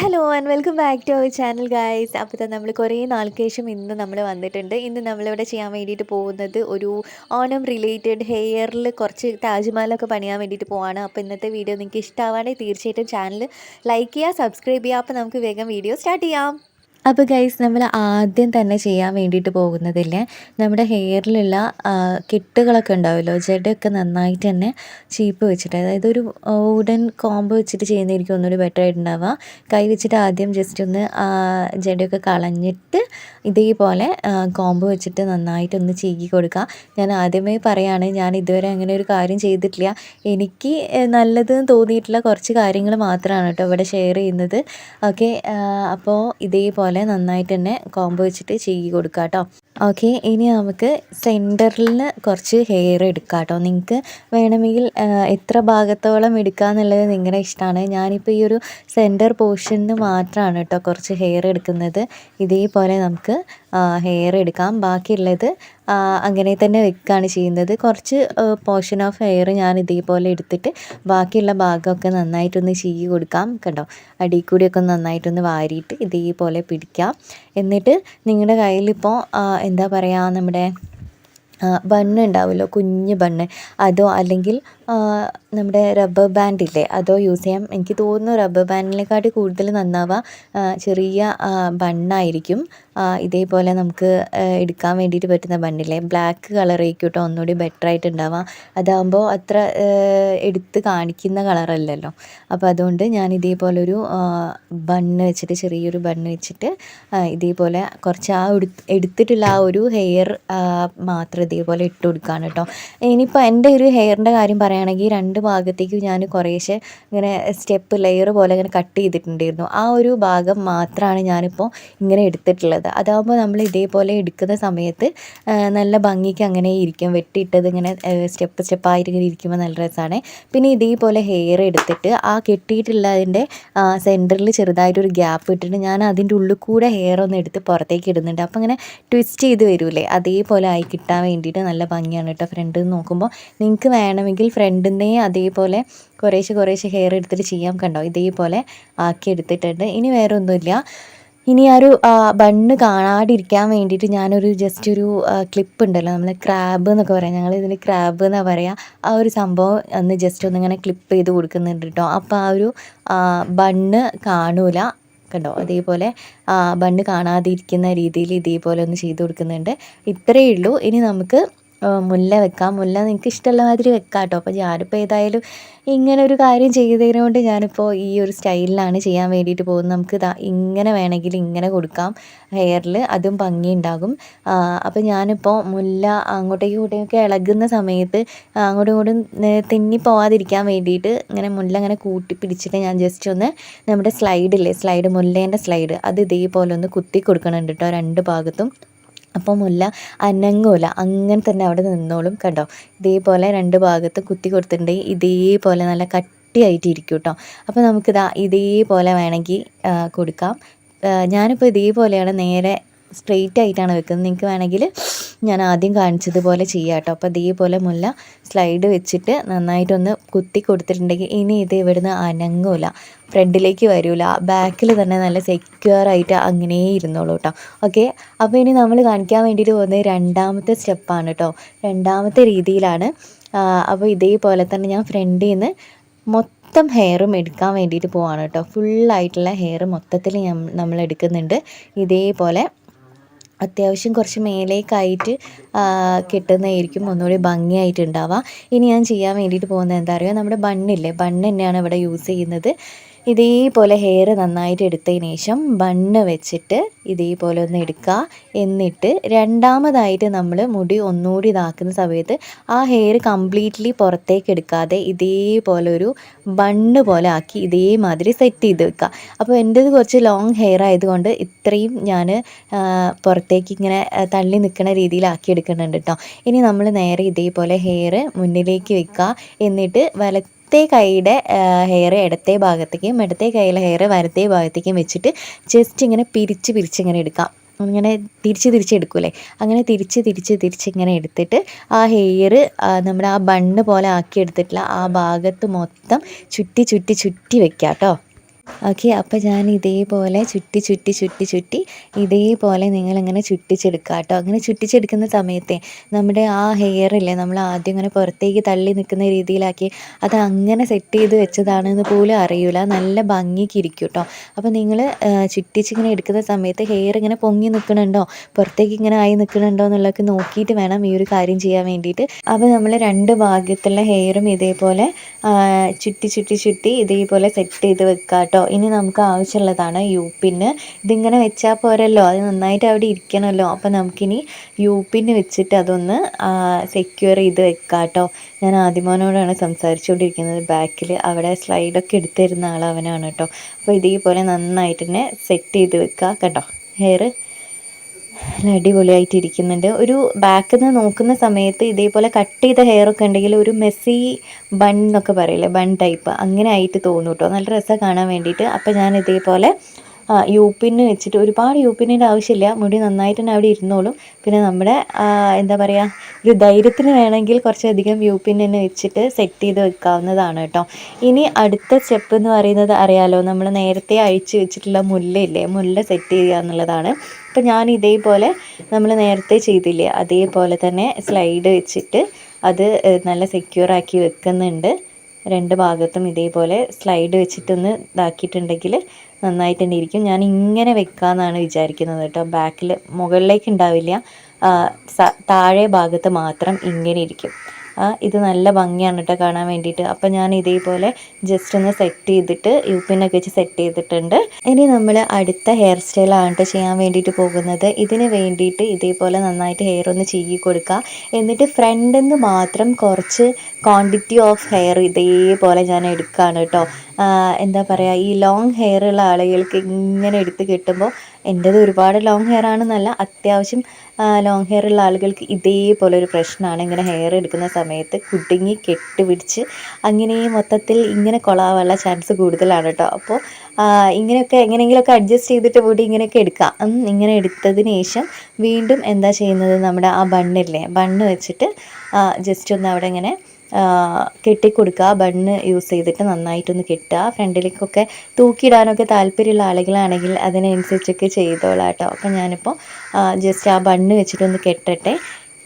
Hello and welcome back to our channel guys. അപ്പോൾ നമ്മൾ കുറേ നാൾക്ക് ശേഷം ഇന്ന് നമ്മൾ വന്നിട്ടുണ്ട്. ഇന്ന് നമ്മളിവിടെ ചെയ്യാൻ വേണ്ടിയിട്ട് പോകുന്നത് ഒരു ഓണം റിലേറ്റഡ് ഹെയറിൽ കുറച്ച് താജ്മഹലൊക്കെ പണിയാൻ വേണ്ടിയിട്ട് പോവാണ്. അപ്പോൾ ഇന്നത്തെ വീഡിയോ നിങ്ങൾക്ക് ഇഷ്ടമാണെങ്കിൽ തീർച്ചയായിട്ടും ചാനൽ ലൈക്ക് ചെയ്യുക, സബ്സ്ക്രൈബ് ചെയ്യുക. അപ്പോൾ നമുക്ക് വേഗം വീഡിയോ സ്റ്റാർട്ട് ചെയ്യാം. അപ്പോൾ ഗൈസ് നമ്മൾ ആദ്യം തന്നെ ചെയ്യാൻ വേണ്ടിയിട്ട് പോകുന്നതില്ലേ, നമ്മുടെ ഹെയറിലുള്ള കെട്ടുകളൊക്കെ ഉണ്ടാവുമല്ലോ, ജടയൊക്കെ നന്നായിട്ട് തന്നെ ചീപ്പ് വെച്ചിട്ട്, അതായത് ഒരു വുഡൻ കോമ്പ് വെച്ചിട്ട് ചെയ്യുന്നതായിരിക്കും ഒന്നുകൂടി ബെറ്റർ ആയിട്ടുണ്ടാവുക. കൈ വെച്ചിട്ട് ആദ്യം ജസ്റ്റ് ഒന്ന് ജടയൊക്കെ കളഞ്ഞിട്ട് ഇതേപോലെ കോമ്പ് വെച്ചിട്ട് നന്നായിട്ടൊന്ന് ചീകി കൊടുക്കുക. ഞാൻ ആദ്യമേ പറയുകയാണ്, ഞാൻ ഇതുവരെ അങ്ങനെ ഒരു കാര്യം ചെയ്തിട്ടില്ല. എനിക്ക് നല്ലതെന്ന് തോന്നിയിട്ടുള്ള കുറച്ച് കാര്യങ്ങൾ മാത്രമാണ് കേട്ടോ ഇവിടെ ഷെയർ ചെയ്യുന്നത്. ഓക്കെ, അപ്പോൾ ഇതേപോലെ നന്നായിട്ട് തന്നെ കോമ്പ് വെച്ചിട്ട് ചീകി കൊടുക്കുക കേട്ടോ. ഓക്കെ, ഇനി നമുക്ക് സെൻറ്ററിൽ കുറച്ച് ഹെയർ എടുക്കാം കേട്ടോ. നിങ്ങൾക്ക് വേണമെങ്കിൽ എത്ര ഭാഗത്തോളം എടുക്കുക എന്നുള്ളത് നിങ്ങളുടെ ഇഷ്ടമാണ്. ഞാനിപ്പോൾ ഈ ഒരു സെൻറ്റർ പോർഷനിൽ മാത്രമാണ് കേട്ടോ കുറച്ച് ഹെയർ എടുക്കുന്നത്. ഇതേപോലെ നമുക്ക് ഹെയർ എടുക്കാം. ബാക്കിയുള്ളത് അങ്ങനെ തന്നെ വെക്കുകയാണ് ചെയ്യുന്നത്. കുറച്ച് പോർഷൻ ഓഫ് ഹെയർ ഞാൻ ഇതേപോലെ എടുത്തിട്ട് ബാക്കിയുള്ള ഭാഗമൊക്കെ നന്നായിട്ടൊന്ന് ചീകി കൊടുക്കാം. കണ്ടോ, അടിയിൽ കൂടിയൊക്കെ നന്നായിട്ടൊന്ന് വാരിയിട്ട് ഇതേപോലെ പിടിക്കാം. എന്നിട്ട് നിങ്ങളുടെ കയ്യിലിപ്പോൾ എന്താ പറയുക, നമ്മുടെ ബണ്ണ് ഉണ്ടാവുമല്ലോ, കുഞ്ഞ് ബണ്ണ്, അതോ അല്ലെങ്കിൽ നമ്മുടെ റബ്ബർ ബാൻഡ് ഇല്ലേ, അതോ യൂസ് ചെയ്യാം. എനിക്ക് തോന്നുന്നു റബ്ബർ ബാൻഡിനെക്കാട്ടി കൂടുതൽ നന്നാവുക ചെറിയ ബണ്ണായിരിക്കും. ഇതേപോലെ നമുക്ക് എടുക്കാൻ വേണ്ടിയിട്ട് പറ്റുന്ന ബണ്ണില്ലേ, ബ്ലാക്ക് കളറായിരിക്കും കേട്ടോ ഒന്നുകൂടി ബെറ്റർ ആയിട്ട് ഉണ്ടാവുക. അതാകുമ്പോൾ അത്ര എടുത്ത് കാണിക്കുന്ന കളറല്ലല്ലോ. അപ്പോൾ അതുകൊണ്ട് ഞാൻ ഇതേപോലെ ഒരു ബണ്ണ് വെച്ചിട്ട്, ചെറിയൊരു ബണ്ണ് വെച്ചിട്ട് ഇതേപോലെ കുറച്ച് എടുത്തിട്ടുള്ള ആ ഒരു ഹെയർ മാത്രം ഇതേപോലെ ഇട്ട് കൊടുക്കുകയാണ് കേട്ടോ. ഇനിയിപ്പോൾ എൻ്റെ ഒരു ഹെയറിൻ്റെ കാര്യം പറയുകയാണെങ്കിൽ രണ്ട് ഭാഗത്തേക്ക് ഞാൻ കുറേശ്ശെ ഇങ്ങനെ സ്റ്റെപ്പ് ലെയർ പോലെ ഇങ്ങനെ കട്ട് ചെയ്തിട്ടുണ്ടായിരുന്നു. ആ ഒരു ഭാഗം മാത്രമാണ് ഞാനിപ്പോൾ ഇങ്ങനെ എടുത്തിട്ടുള്ളത്. അതാകുമ്പോൾ നമ്മൾ ഇതേപോലെ എടുക്കുന്ന സമയത്ത് നല്ല ഭംഗിക്ക് അങ്ങനെ ഇരിക്കും. വെട്ടിയിട്ടത് ഇങ്ങനെ സ്റ്റെപ്പായിട്ട് ഇങ്ങനെ ഇരിക്കുമ്പോൾ നല്ല രസമാണ്. പിന്നെ ഇതേപോലെ ഹെയർ എടുത്തിട്ട് ആ കെട്ടിയിട്ടുള്ളതിൻ്റെ സെൻറ്ററിൽ ചെറുതായിട്ടൊരു ഗ്യാപ്പ് ഇട്ടിട്ട് ഞാൻ അതിൻ്റെ ഉള്ളിൽ കൂടെ ഹെയർ ഒന്ന് എടുത്ത് പുറത്തേക്ക് ഇടുന്നുണ്ട്. അപ്പോൾ ഇങ്ങനെ ട്വിസ്റ്റ് ചെയ്ത് വരില്ലേ, അതേപോലെ ആയി കിട്ടാൻ വേണ്ടിയിട്ട് നല്ല ഭംഗിയാണ് കേട്ടോ. ഫ്രണ്ടിൽ നിന്ന് നോക്കുമ്പോൾ നിങ്ങൾക്ക് വേണമെങ്കിൽ ഫ്രണ്ടിൽ നിന്നേ അതേപോലെ കുറേശ്ശെ ഹെയർ എടുത്തിട്ട് ചെയ്യാം. കണ്ടോ, ഇതേപോലെ ആക്കി എടുത്തിട്ടുണ്ട്. ഇനി വേറെ ഒന്നുമില്ല. ഇനി ആ ഒരു ബണ്ണ് കാണാതിരിക്കാൻ വേണ്ടിയിട്ട് ഞാനൊരു ജസ്റ്റ് ഒരു ക്ലിപ്പ് ഉണ്ടല്ലോ, നമ്മൾ ക്രാബ് എന്നൊക്കെ പറയാം, ഞങ്ങൾ ഇതിന് ക്രാബ് എന്നാണ് പറയുക. ആ ഒരു സംഭവം ഒന്ന് ജസ്റ്റ് ഒന്നിങ്ങനെ ക്ലിപ്പ് ചെയ്ത് കൊടുക്കുന്നുണ്ട് കേട്ടോ. അപ്പോൾ ആ ഒരു ബണ്ണ് കാണൂല. കണ്ടോ, അതേപോലെ ബണ്ണ് കാണാതിരിക്കുന്ന രീതിയിൽ ഇതേപോലെ ഒന്ന് ചെയ്ത് കൊടുക്കുന്നുണ്ട്. ഇത്രയേ ഉള്ളൂ. ഇനി നമുക്ക് മുല്ല വെക്കാം. മുല്ല നിങ്ങൾക്ക് ഇഷ്ടമുള്ള മാതിരി വെക്കാം കേട്ടോ. അപ്പോൾ ഞാനിപ്പോൾ ഏതായാലും ഇങ്ങനെ ഒരു കാര്യം ചെയ്തതിനെ കൊണ്ട് ഞാനിപ്പോൾ ഈ ഒരു സ്റ്റൈലിലാണ് ചെയ്യാൻ വേണ്ടിയിട്ട് പോകുന്നത്. നമുക്ക് ഇങ്ങനെ വേണമെങ്കിൽ ഇങ്ങനെ കൊടുക്കാം ഹെയറിൽ, അതും ഭംഗിയുണ്ടാകും. അപ്പോൾ ഞാനിപ്പോൾ മുല്ല അങ്ങോട്ടേക്കും ഇങ്ങോട്ടേക്കൊക്കെ ഇളകുന്ന സമയത്ത് അങ്ങോട്ടും ഇങ്ങോട്ടും തെന്നി പോവാതിരിക്കാൻ വേണ്ടിയിട്ട് ഇങ്ങനെ മുല്ല ഇങ്ങനെ കൂട്ടി പിടിച്ചിട്ട് ഞാൻ ജസ്റ്റ് ഒന്ന് നമ്മുടെ സ്ലൈഡ് മുല്ലേൻ്റെ സ്ലൈഡ് അത് ഇതേപോലെ ഒന്ന് കുത്തി കൊടുക്കണുണ്ട് കേട്ടോ രണ്ട് ഭാഗത്തും. അപ്പോൾ മുല്ല അനങ്ങൂല, അങ്ങനെ തന്നെ അവിടെ നിന്നോളും. കണ്ടോ, ഇതേപോലെ രണ്ട് ഭാഗത്ത് കുത്തി കൊടുത്തിട്ടുണ്ടെങ്കിൽ ഇതേപോലെ നല്ല കട്ടിയായിട്ട് ഇരിക്കും കേട്ടോ. അപ്പോൾ നമുക്കിതാ ഇതേപോലെ വേണമെങ്കിൽ കൊടുക്കാം. ഞാനിപ്പോൾ ഇതേപോലെയാണ് നേരെ സ്ട്രെയിറ്റ് ആയിട്ടാണ് വെക്കുന്നത്. നിങ്ങൾക്ക് വേണമെങ്കിൽ ഞാൻ ആദ്യം കാണിച്ചതുപോലെ ചെയ്യാം കേട്ടോ. അപ്പോൾ ഇതേപോലെ മുല്ല സ്ലൈഡ് വെച്ചിട്ട് നന്നായിട്ടൊന്ന് കുത്തി കൊടുത്തിട്ടുണ്ടെങ്കിൽ ഇനി ഇത് ഇവിടുന്ന് അനങ്ങൂല, ഫ്രണ്ടിലേക്ക് വരില്ല, ബാക്കിൽ തന്നെ നല്ല സെക്യൂറായിട്ട് അങ്ങനെ ഇരുന്നോളൂ കേട്ടോ. ഓക്കെ, അപ്പോൾ ഇനി നമ്മൾ കാണിക്കാൻ വേണ്ടിയിട്ട് പോകുന്നത് രണ്ടാമത്തെ സ്റ്റെപ്പാണ് കേട്ടോ. രണ്ടാമത്തെ രീതിയിലാണ്. അപ്പോൾ ഇതേപോലെ തന്നെ ഞാൻ ഫ്രണ്ടിൽ നിന്ന് മൊത്തം ഹെയറും എടുക്കാൻ വേണ്ടിയിട്ട് പോവാണ് കേട്ടോ. ഫുള്ളായിട്ടുള്ള ഹെയർ മൊത്തത്തിൽ നമ്മൾ എടുക്കുന്നുണ്ട്. ഇതേപോലെ അത്യാവശ്യം കുറച്ച് മേലേക്കായിട്ട് കിട്ടുന്നതായിരിക്കും ഒന്നുകൂടി ഭംഗിയായിട്ടുണ്ടാവുക. ഇനി ഞാൻ ചെയ്യാൻ വേണ്ടിയിട്ട് പോകുന്നത് എന്താ പറയുക, നമ്മുടെ ബണ്ണില്ലേ, ബണ്ണ് തന്നെയാണ് ഇവിടെ യൂസ് ചെയ്യുന്നത്. ഇതേപോലെ ഹെയർ നന്നായിട്ട് എടുത്തതിന് ശേഷം ബണ്ണ് വെച്ചിട്ട് ഇതേപോലെ ഒന്ന് എടുക്കുക. എന്നിട്ട് രണ്ടാമതായിട്ട് നമ്മൾ മുടി ഒന്നുകൂടി ഇതാക്കുന്ന സമയത്ത് ആ ഹെയർ കംപ്ലീറ്റ്ലി പുറത്തേക്ക് എടുക്കാതെ ഇതേപോലെ ഒരു ബണ്ണ് പോലെ ആക്കി ഇതേമാതിരി സെറ്റ് ചെയ്ത് വെക്കുക. അപ്പോൾ എൻ്റേത് കുറച്ച് ലോങ് ഹെയർ ആയതുകൊണ്ട് ഇത്രയും ഞാൻ പുറത്തേക്ക് ഇങ്ങനെ തള്ളി നിൽക്കുന്ന രീതിയിലാക്കി എടുക്കുന്നുണ്ട് കേട്ടോ. ഇനി നമ്മൾ നേരെ ഇതേപോലെ ഹെയർ മുന്നിലേക്ക് വെക്കുക. എന്നിട്ട് വലത്തെ കൈയുടെ ഹെയർ ഇടത്തെ ഭാഗത്തേക്കും ഇടത്തെ കൈയിലെ ഹെയർ വലത്തെ ഭാഗത്തേക്കും വെച്ചിട്ട് ജസ്റ്റ് ഇങ്ങനെ പിരിച്ചിങ്ങനെ എടുക്കാം. അങ്ങനെ തിരിച്ചെടുക്കൂലേ, അങ്ങനെ തിരിച്ചിങ്ങനെ എടുത്തിട്ട് ആ ഹെയർ നമ്മുടെ ആ ബണ്ണ് പോലെ ആക്കി എടുത്തിട്ടുള്ള ആ ഭാഗത്ത് മൊത്തം ചുറ്റി വെക്കാം കേട്ടോ. ഓക്കെ. അപ്പോൾ ഞാൻ ഇതേപോലെ ചുറ്റി ചുറ്റി ചുറ്റി ചുറ്റി ഇതേപോലെ നിങ്ങളിങ്ങനെ ചുറ്റിച്ചെടുക്കുക കേട്ടോ. അങ്ങനെ ചുറ്റിച്ചെടുക്കുന്ന സമയത്തെ നമ്മുടെ ആ ഹെയറില്ലേ, നമ്മൾ ആദ്യം ഇങ്ങനെ പുറത്തേക്ക് തള്ളി നിൽക്കുന്ന രീതിയിലാക്കി അത് അങ്ങനെ സെറ്റ് ചെയ്ത് വെച്ചതാണെന്ന് പോലും അറിയില്ല. നല്ല ഭംഗിക്ക് ഇരിക്കും കേട്ടോ. അപ്പോൾ നിങ്ങൾ ചുറ്റിച്ചിങ്ങനെ എടുക്കുന്ന സമയത്ത് ഹെയർ ഇങ്ങനെ പൊങ്ങി നിൽക്കണുണ്ടോ, പുറത്തേക്ക് ഇങ്ങനെ ആയി നിൽക്കണുണ്ടോ എന്നുള്ളതൊക്കെ നോക്കിയിട്ട് വേണം ഈ ഒരു കാര്യം ചെയ്യാൻ വേണ്ടിയിട്ട്. അപ്പോൾ നമ്മൾ രണ്ട് ഭാഗത്തുള്ള ഹെയറും ഇതേപോലെ ചുറ്റി ചുറ്റി ചുറ്റി ഇതേപോലെ സെറ്റ് ചെയ്ത് വെക്കുക കേട്ടോ. ഇനി നമുക്ക് ആവശ്യമുള്ളതാണ് യൂപ്പിന്. ഇതിങ്ങനെ വെച്ചാൽ പോരല്ലോ, അത് നന്നായിട്ട് അവിടെ ഇരിക്കണമല്ലോ. അപ്പോൾ നമുക്കിനി യൂപ്പിന് വെച്ചിട്ട് അതൊന്ന് സെക്യൂർ ചെയ്ത് വെക്കാം കേട്ടോ. ഞാൻ ആദിമോനോടാണ് സംസാരിച്ചുകൊണ്ടിരിക്കുന്നത് ബാക്കിൽ. അവിടെ സ്ലൈഡൊക്കെ എടുത്തു തരുന്ന ആൾ അവനാണ് കേട്ടോ. അപ്പോൾ ഇതേപോലെ നന്നായിട്ട് തന്നെ സെറ്റ് ചെയ്ത് വെക്കുക കേട്ടോ. ഹെയർ നല്ല അടിപൊളിയായിട്ട് ഇരിക്കുന്നുണ്ട്. ഒരു ബാക്കിൽ നിന്ന് നോക്കുന്ന സമയത്ത് ഇതേപോലെ കട്ട് ചെയ്ത ഹെയറൊക്കെ ഉണ്ടെങ്കിൽ ഒരു മെസ്സി ബൺ എന്നൊക്കെ പറയില്ലേ, ബൺ ടൈപ്പ് അങ്ങനെ ആയിട്ട് തോന്നും കേട്ടോ. നല്ല രസമാണ് കാണാൻ വേണ്ടിയിട്ട്. അപ്പോൾ ഞാൻ ഇതേപോലെ യൂപ്പിന് വെച്ചിട്ട്, ഒരുപാട് യൂപ്പിൻ്റെ ആവശ്യമില്ല, മുടി നന്നായിട്ട് തന്നെ അവിടെ ഇരുന്നോളും. പിന്നെ നമ്മുടെ എന്താ പറയുക, ഒരു ധൈര്യത്തിന് വേണമെങ്കിൽ കുറച്ചധികം യൂപ്പിൻ തന്നെ വെച്ചിട്ട് സെറ്റ് ചെയ്ത് വെക്കാവുന്നതാണ് കേട്ടോ. ഇനി അടുത്ത സ്റ്റെപ്പ് എന്ന് പറയുന്നത് അറിയാലോ, നമ്മൾ നേരത്തെ അഴിച്ച് വെച്ചിട്ടുള്ള മുല്ലയില്ലേ, മുല്ല സെറ്റ് ചെയ്യുക എന്നുള്ളതാണ്. അപ്പോൾ ഞാൻ ഇതേപോലെ നമ്മൾ നേരത്തെ ചെയ്തില്ലേ അതേപോലെ തന്നെ സ്ലൈഡ് വെച്ചിട്ട് അത് നല്ല സെക്യൂറാക്കി വെക്കുന്നുണ്ട്. രണ്ട് ഭാഗത്തും ഇതേപോലെ സ്ലൈഡ് വെച്ചിട്ടൊന്ന് ഇതാക്കിയിട്ടുണ്ടെങ്കിൽ നന്നായിട്ട് തന്നെ ഇരിക്കും. ഞാൻ ഇങ്ങനെ വെക്കാമെന്നാണ് വിചാരിക്കുന്നത് കേട്ടോ. ബാക്കിൽ മുകളിലേക്ക് ഉണ്ടാവില്ല, താഴെ ഭാഗത്ത് മാത്രം ഇങ്ങനെ ഇരിക്കും. ഇത് നല്ല ഭംഗിയാണ് കേട്ടോ കാണാൻ വേണ്ടിയിട്ട്. അപ്പോൾ ഞാൻ ഇതേപോലെ ജസ്റ്റ് ഒന്ന് സെറ്റ് ചെയ്തിട്ട് യൂപ്പിനൊക്കെ വെച്ച് സെറ്റ് ചെയ്തിട്ടുണ്ട്. ഇനി നമ്മൾ അടുത്ത ഹെയർ സ്റ്റൈലാണ് കേട്ടോ ചെയ്യാൻ വേണ്ടിയിട്ട് പോകുന്നത്. ഇതിന് വേണ്ടിയിട്ട് ഇതേപോലെ നന്നായിട്ട് ഹെയർ ഒന്ന് ചീകി കൊടുക്കുക. എന്നിട്ട് ഫ്രണ്ടിൽ നിന്ന് മാത്രം കുറച്ച് ക്വാണ്ടിറ്റി ഓഫ് ഹെയർ ഇതേപോലെ ഞാൻ എടുക്കുകയാണ് കേട്ടോ. എന്താ പറയുക, ഈ ലോങ് ഹെയർ ഉള്ള ആളുകൾക്ക് ഇങ്ങനെ എടുത്ത് കിട്ടുമ്പോൾ, എൻ്റേത് ഒരുപാട് ലോങ് ഹെയർ ആണെന്നല്ല, അത്യാവശ്യം ലോങ് ഹെയർ ഉള്ള ആളുകൾക്ക് ഇതേപോലെ ഒരു പ്രശ്നമാണ്. ഇങ്ങനെ ഹെയർ എടുക്കുന്ന സമയത്ത് കുടുങ്ങി കെട്ടുപിടിച്ച് അങ്ങനെ മൊത്തത്തിൽ ഇങ്ങനെ കൊളാവാനുള്ള ചാൻസ് കൂടുതലാണ് കേട്ടോ. അപ്പോൾ ഇങ്ങനെയൊക്കെ എങ്ങനെയെങ്കിലുമൊക്കെ അഡ്ജസ്റ്റ് ചെയ്തിട്ട് കൂടി ഇങ്ങനെയൊക്കെ എടുക്കാം. ഇങ്ങനെ എടുത്തതിന് ശേഷം വീണ്ടും എന്താ ചെയ്യുന്നത്, നമ്മുടെ ആ ബണ്ണില്ലേ, ബണ്ണ് വെച്ചിട്ട് ജസ്റ്റ് ഒന്ന് അവിടെ ഇങ്ങനെ കെട്ടിക്കൊടുക്കുക. ബണ്ണ് യൂസ് ചെയ്തിട്ട് നന്നായിട്ടൊന്ന് കെട്ടുക. ഫ്രണ്ടിലേക്കൊക്കെ തൂക്കിയിടാനൊക്കെ താല്പര്യമുള്ള ആളുകളാണെങ്കിൽ അതിനനുസരിച്ചൊക്കെ ചെയ്തോളാം കേട്ടോ. അപ്പം ഞാനിപ്പോൾ ജസ്റ്റ് ആ ബണ്ണ് വെച്ചിട്ടൊന്ന് കെട്ടട്ടെ.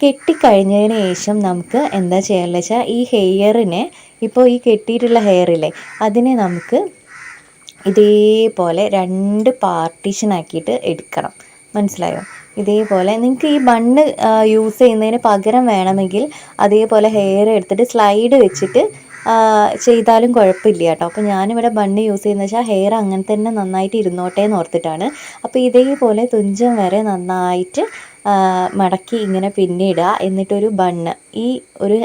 കെട്ടിക്കഴിഞ്ഞതിന് ശേഷം നമുക്ക് എന്താ ചെയ്യാമെന്ന് വെച്ചാൽ, ഈ ഹെയറിനെ, ഇപ്പോൾ ഈ കെട്ടിയിട്ടുള്ള ഹെയറില്ലേ അതിനെ നമുക്ക് ഇതേപോലെ രണ്ട് പാർട്ടീഷനാക്കിയിട്ട് എടുക്കണം. മനസ്സിലായോ? ഇതേപോലെ നിങ്ങൾക്ക് ഈ ബണ്ണ് യൂസ് ചെയ്യുന്നതിന് പകരം വേണമെങ്കിൽ അതേപോലെ ഹെയർ എടുത്തിട്ട് സ്ലൈഡ് വെച്ചിട്ട് ചെയ്താലും കുഴപ്പമില്ല കേട്ടോ. അപ്പോൾ ഞാനിവിടെ ബണ്ണ് യൂസ് ചെയ്യുന്നത് വെച്ചാൽ ഹെയർ അങ്ങനെ തന്നെ നന്നായിട്ട് ഇരുന്നോട്ടെ എന്ന് ഓർത്തിട്ടാണ്. അപ്പോൾ ഇതേപോലെ തുഞ്ചം വരെ നന്നായിട്ട് മടക്കി ഇങ്ങനെ പിന്നിടുക. എന്നിട്ടൊരു ബണ്ണ്, ഈ ഒരു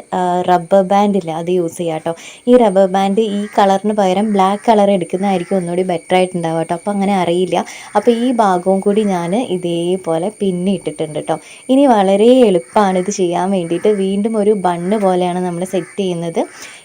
റബ്ബർ ബാൻഡില്ല അത് യൂസ് ചെയ്യുക കേട്ടോ. ഈ റബ്ബർ ബാൻഡ് ഈ കളറിന് പകരം ബ്ലാക്ക് കളർ എടുക്കുന്നതായിരിക്കും ഒന്നുകൂടി ബെറ്റർ ആയിട്ടുണ്ടാവുക കേട്ടോ. അപ്പോൾ അങ്ങനെ അറിയില്ല. അപ്പോൾ ഈ ഭാഗവും കൂടി ഞാൻ ഇതേപോലെ പിന്നിട്ടിട്ടുണ്ട് കേട്ടോ. ഇനി വളരെ എളുപ്പമാണ് ഇത് ചെയ്യാൻ വേണ്ടിയിട്ട്. വീണ്ടും ഒരു ബണ്ണ് പോലെയാണ് നമ്മൾ സെറ്റ് ചെയ്യുന്നത്.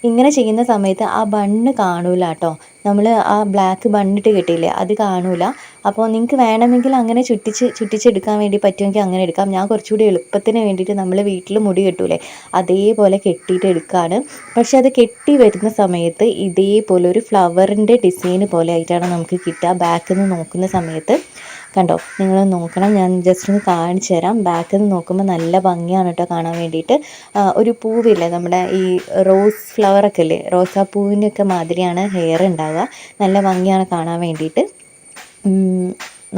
ഇങ്ങനെ ചെയ്യുന്ന സമയത്ത് ആ ബണ്ണ് കാണൂല കേട്ടോ. നമ്മൾ ആ ബ്ലാക്ക് ബണ്ണിട്ട് കിട്ടിയില്ലേ, അത് കാണൂല. അപ്പോൾ നിങ്ങൾക്ക് വേണമെങ്കിൽ അങ്ങനെ ചുറ്റിച്ചെടുക്കാൻ വേണ്ടി പറ്റുമെങ്കിൽ അങ്ങനെ എടുക്കാം. ഞാൻ കുറച്ചുകൂടി എളുപ്പത്തിന് വേണ്ടിയിട്ട് നമ്മൾ വീട്ടിൽ മുടി കെട്ടൂലേ അതേപോലെ കെട്ടിയിട്ട് എടുക്കുകയാണ്. പക്ഷെ അത് കെട്ടി വരുന്ന സമയത്ത് ഇതേപോലെ ഒരു ഫ്ലവറിൻ്റെ ഡിസൈൻ പോലെ ആയിട്ടാണ് നമുക്ക് കിട്ടുക. ബാക്കിൽ നിന്ന് നോക്കുന്ന സമയത്ത് കണ്ടോ, നിങ്ങൾ നോക്കണം, ഞാൻ ജസ്റ്റ് ഒന്ന് കാണിച്ചു തരാം. ബാക്കിൽ നിന്ന് നോക്കുമ്പോൾ നല്ല ഭംഗിയാണ് കേട്ടോ കാണാൻ വേണ്ടിയിട്ട്. ഒരു പൂവില്ലേ, നമ്മുടെ ഈ റോസ് ഫ്ലവറൊക്കെ ഇല്ലേ, റോസാപ്പൂവിൻ്റെ ഒക്കെ മാതിരിയാണ് ഹെയർ ഉണ്ടാവുക. നല്ല ഭംഗിയാണ് കാണാൻ വേണ്ടിയിട്ട്.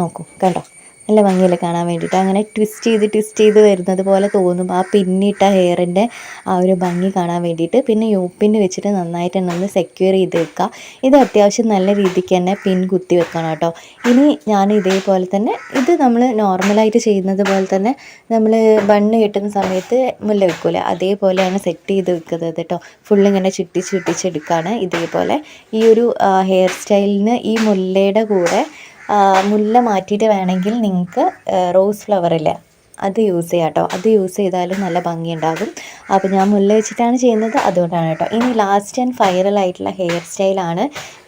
നോക്കൂ, കണ്ടോ, നല്ല ഭംഗിയല്ലേ കാണാൻ വേണ്ടിയിട്ട്. അങ്ങനെ ട്വിസ്റ്റ് ചെയ്ത് വരുന്നത് പോലെ തോന്നും ആ പിന്നിട്ട ഹെയറിൻ്റെ ആ ഒരു ഭംഗി കാണാൻ വേണ്ടിയിട്ട്. പിന്നെ യൂപ്പിന് വെച്ചിട്ട് നന്നായിട്ട് തന്നെ ഒന്ന് സെക്യൂർ ചെയ്ത് വെക്കുക. ഇത് അത്യാവശ്യം നല്ല രീതിക്ക് തന്നെ പിൻ കുത്തി വെക്കണം കേട്ടോ. ഇനി ഞാൻ ഇതേപോലെ തന്നെ, ഇത് നമ്മൾ നോർമലായിട്ട് ചെയ്യുന്നത് പോലെ തന്നെ നമ്മൾ ബണ്ണ് കെട്ടുന്ന സമയത്ത് മുല്ല വെക്കൂലേ അതേപോലെയാണ് സെറ്റ് ചെയ്ത് വെക്കുന്നത് കേട്ടോ. ഫുള്ളിങ്ങനെ ചുറ്റിച്ചെടുക്കുകയാണ്. ഇതേപോലെ ഈ ഒരു ഹെയർ സ്റ്റൈലിന് ഈ മുല്ലയുടെ കൂടെ മുല്ല മാറ്റിയിട്ട് വേണമെങ്കിൽ നിങ്ങൾക്ക് റോസ് ഫ്ലവറില്ലേ അത് യൂസ് ചെയ്യാം കേട്ടോ. അത് യൂസ് ചെയ്താലും നല്ല ഭംഗിയുണ്ടാകും. അപ്പോൾ ഞാൻ മുല്ല വെച്ചിട്ടാണ് ചെയ്യുന്നത്, അതുകൊണ്ടാണ് കേട്ടോ. ഇനി ലാസ്റ്റ് ആൻഡ് ഫൈനൽ ആയിട്ടുള്ള ഹെയർ സ്റ്റൈലാണ്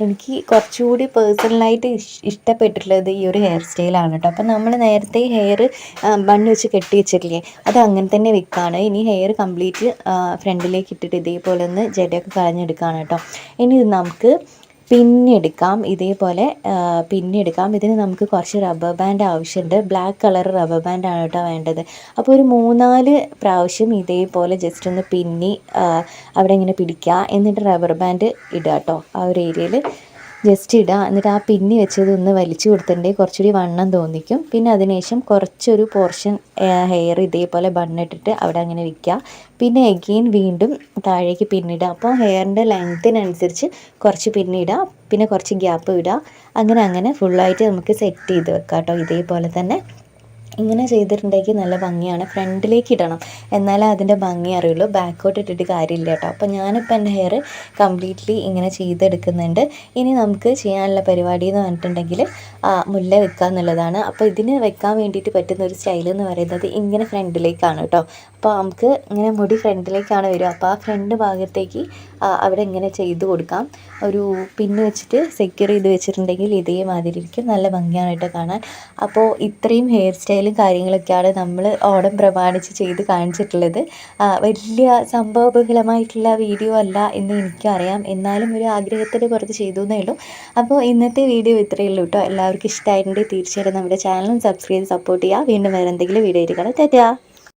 എനിക്ക് കുറച്ചുകൂടി പേഴ്സണലായിട്ട് ഇഷ്ടപ്പെട്ടിട്ടുള്ളത് ഈ ഒരു ഹെയർ സ്റ്റൈലാണ് കേട്ടോ. അപ്പോൾ നമ്മൾ നേരത്തെ ഹെയർ ബണ്ണ് വെച്ച് കെട്ടി വെച്ചിട്ടില്ലേ, അത് അങ്ങനെ തന്നെ വെക്കുകയാണ്. ഇനി ഹെയർ കംപ്ലീറ്റ് ഫ്രണ്ടിലേക്ക് ഇട്ടിട്ട് ഇതേപോലെ ഒന്ന് ജടയൊക്കെ കളഞ്ഞെടുക്കുകയാണ് കേട്ടോ. ഇനി നമുക്ക് പിന്നെടുക്കാം. ഇതേപോലെ പിന്നെടുക്കാം. ഇതിന് നമുക്ക് കുറച്ച് റബ്ബർ ബാൻഡ് ആവശ്യമുണ്ട്. ബ്ലാക്ക് കളർ റബ്ബർ ബാൻഡാണ് കേട്ടോ വേണ്ടത്. അപ്പോൾ ഒരു 3-4 പ്രാവശ്യം ഇതേപോലെ ജസ്റ്റ് ഒന്ന് പിന്നി അവിടെ ഇങ്ങനെ പിടിക്കുക. എന്നിട്ട് റബ്ബർ ബാൻഡ് ഇടുക കേട്ടോ. ആ ഒരു ഏരിയയിൽ ജസ്റ്റ് ഇടുക. എന്നിട്ട് ആ പിന്നി വെച്ചത് ഒന്ന് വലിച്ചു കൊടുത്തിട്ടുണ്ടെങ്കിൽ കുറച്ചുകൂടി വണ്ണം തോന്നിക്കും. പിന്നെ അതിനുശേഷം കുറച്ചൊരു പോർഷൻ ഹെയർ ഇതേപോലെ ബണ്ണിട്ടിട്ട് അവിടെ അങ്ങനെ വയ്ക്കുക. പിന്നെ എഗെയിൻ വീണ്ടും താഴേക്ക് പിന്നിടുക. അപ്പോൾ ഹെയറിൻ്റെ ലെങ്ത്തിനനുസരിച്ച് കുറച്ച് പിന്നിടുക, പിന്നെ കുറച്ച് ഗ്യാപ്പ് വിടുക. അങ്ങനെ ഫുള്ളായിട്ട് നമുക്ക് സെറ്റ് ചെയ്ത് വെക്കാം കേട്ടോ. ഇതേപോലെ തന്നെ ഇങ്ങനെ ചെയ്തിട്ടുണ്ടെങ്കിൽ നല്ല ഭംഗിയാണ്. ഫ്രണ്ടിലേക്ക് ഇടണം, എന്നാലേ അതിൻ്റെ ഭംഗി അറിയുള്ളൂ. ബാക്കോട്ട് ഇട്ടിട്ട് കാര്യമില്ല കേട്ടോ. അപ്പോൾ ഞാനിപ്പോൾ എൻ്റെ ഹെയർ കംപ്ലീറ്റ്ലി ഇങ്ങനെ ചെയ്തെടുക്കുന്നുണ്ട്. ഇനി നമുക്ക് ചെയ്യാനുള്ള പരിപാടി എന്ന് പറഞ്ഞിട്ടുണ്ടെങ്കിൽ മുല്ല വെക്കുക എന്നുള്ളതാണ്. അപ്പോൾ ഇതിന് വെക്കാൻ വേണ്ടിയിട്ട് പറ്റുന്ന ഒരു സ്റ്റൈൽ എന്ന് പറയുന്നത് ഇങ്ങനെ ഫ്രണ്ടിലേക്കാണ് കേട്ടോ. അപ്പോൾ നമുക്ക് ഇങ്ങനെ മുടി ഫ്രണ്ടിലേക്കാണ് വരിക. അപ്പോൾ ആ ഫ്രണ്ട് ഭാഗത്തേക്ക് അവിടെ ഇങ്ങനെ ചെയ്ത് കൊടുക്കാം. ഒരു പിന്ന് വെച്ചിട്ട് സെക്യൂർ ചെയ്ത് വെച്ചിട്ടുണ്ടെങ്കിൽ ഇതേമാതിരി ഇരിക്കും. നല്ല ഭംഗിയാണ് കേട്ടോ കാണാൻ. അപ്പോൾ ഇത്രയും ഹെയർ സ്റ്റൈലും കാര്യങ്ങളൊക്കെയാണ് നമ്മൾ ഓണം പ്രമാണിച്ച് ചെയ്ത് കാണിച്ചിട്ടുള്ളത്. വലിയ സംഭവബഹുലമായിട്ടുള്ള വീഡിയോ അല്ല എന്ന് എനിക്കറിയാം, എന്നാലും ഒരു ആഗ്രഹത്തിന് പുറത്ത് ചെയ്തു എന്നേ ഉള്ളൂ. അപ്പോൾ ഇന്നത്തെ വീഡിയോ ഇത്രയേ ഉള്ളൂ കേട്ടോ. എല്ലാവർക്കും ഇഷ്ടമായിട്ടുണ്ടെങ്കിൽ തീർച്ചയായിട്ടും നമ്മുടെ ചാനലും സബ്സ്ക്രൈബ് സപ്പോർട്ട് ചെയ്യുക. വീണ്ടും വേറെ എന്തെങ്കിലും വീഡിയോ ആയിട്ട് കാണാം. ടാറ്റാ.